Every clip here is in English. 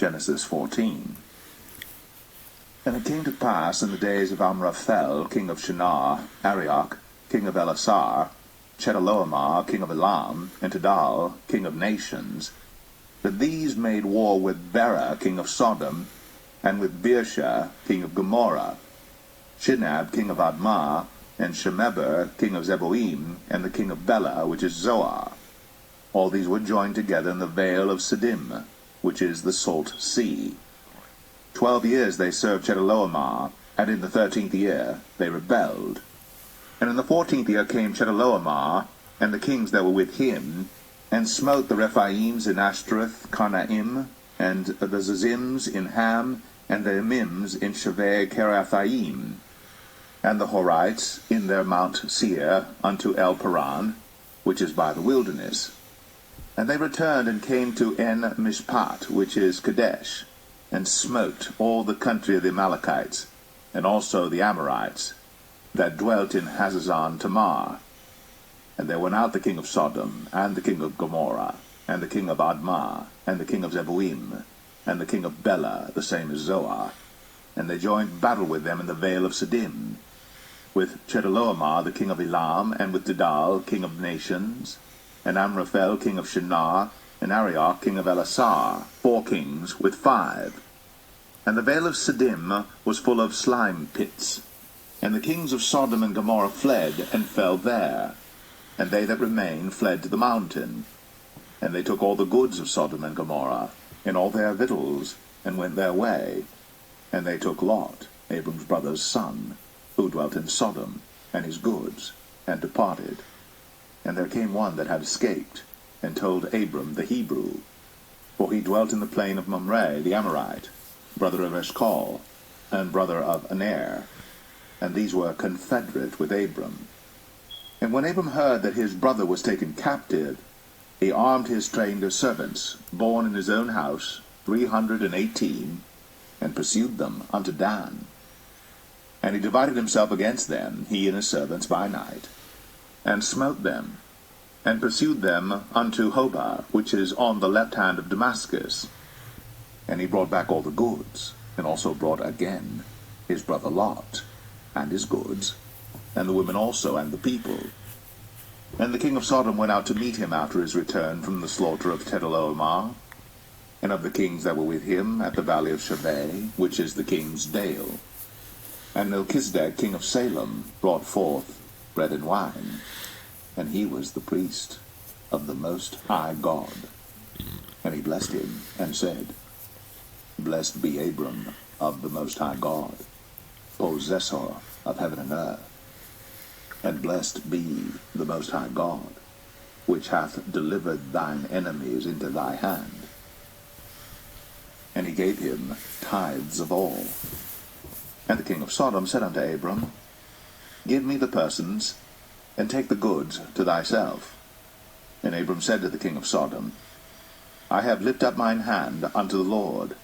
Genesis 14. And it came to pass in the days of Amraphel, king of Shinar, Arioch, king of Elasar, Chedorlaomer, king of Elam, and Tidal, king of nations, that these made war with Bera, king of Sodom, and with Birsha, king of Gomorrah, Shinab, king of Admah, and Shemeber, king of Zeboim, and the king of Bela, which is Zoar. All these were joined together in the vale of Siddim, which is the salt sea. 12 years they served Chedorlaomer, and in the 13th year they rebelled. And in the 14th year came Chedorlaomer, and the kings that were with him, and smote the Rephaims in Ashtaroth, Karnaim, and the Zazims in Ham, and the Emims in Shaveh Kerathaim, and the Horites in their Mount Seir unto El Paran, which is by the wilderness. And they returned and came to En Mishpat, which is Kadesh, and smote all the country of the Amalekites, and also the Amorites, that dwelt in Hazazon Tamar. And there went out the king of Sodom, and the king of Gomorrah, and the king of Admah, and the king of Zeboim, and the king of Bela, the same as Zoar, and they joined battle with them in the vale of Siddim, with Chedorlaomer the king of Elam, and with Tidal, king of nations, and Amraphel king of Shinar, and Arioch king of Elasar, 4 kings with 5. And the vale of Siddim was full of slime pits. And the kings of Sodom and Gomorrah fled, and fell there. And they that remained fled to the mountain. And they took all the goods of Sodom and Gomorrah, and all their victuals, and went their way. And they took Lot, Abram's brother's son, who dwelt in Sodom, and his goods, and departed. And there came one that had escaped, and told Abram the Hebrew, for he dwelt in the plain of Mamre the Amorite, brother of Eshcol, and brother of Aner, and these were confederate with Abram. And when Abram heard that his brother was taken captive, he armed his trained servants, born in his own house, 318, and pursued them unto Dan. And he divided himself against them, he and his servants, by night, and smote them, and pursued them unto Hobah, which is on the left hand of Damascus. And he brought back all the goods, and also brought again his brother Lot, and his goods, and the women also, and the people. And the king of Sodom went out to meet him after his return from the slaughter of Chedorlaomer, and of the kings that were with him at the valley of Shaveh, which is the king's dale. And Melchizedek, king of Salem, brought forth bread and wine, and he was the priest of the Most High God. And he blessed him, and said, Blessed be Abram of the Most High God, possessor of heaven and earth. And blessed be the Most High God, which hath delivered thine enemies into thy hand. And he gave him tithes of all. And the king of Sodom said unto Abram, Give me the persons, and take the goods to thyself. And Abram said to the king of Sodom, I have lifted up mine hand unto the Lord,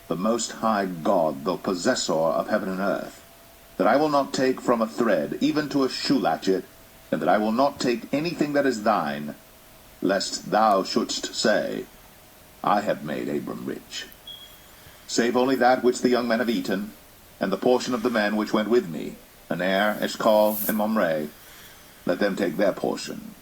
the Most High God, the possessor of heaven and earth, that I will not take from a thread, even to a shoe latchet, and that I will not take anything that is thine, lest thou shouldst say, I have made Abram rich. Save only that which the young men have eaten, and the portion of the men which went with me, Aner, Eshcol, and Mamre, let them take their portion.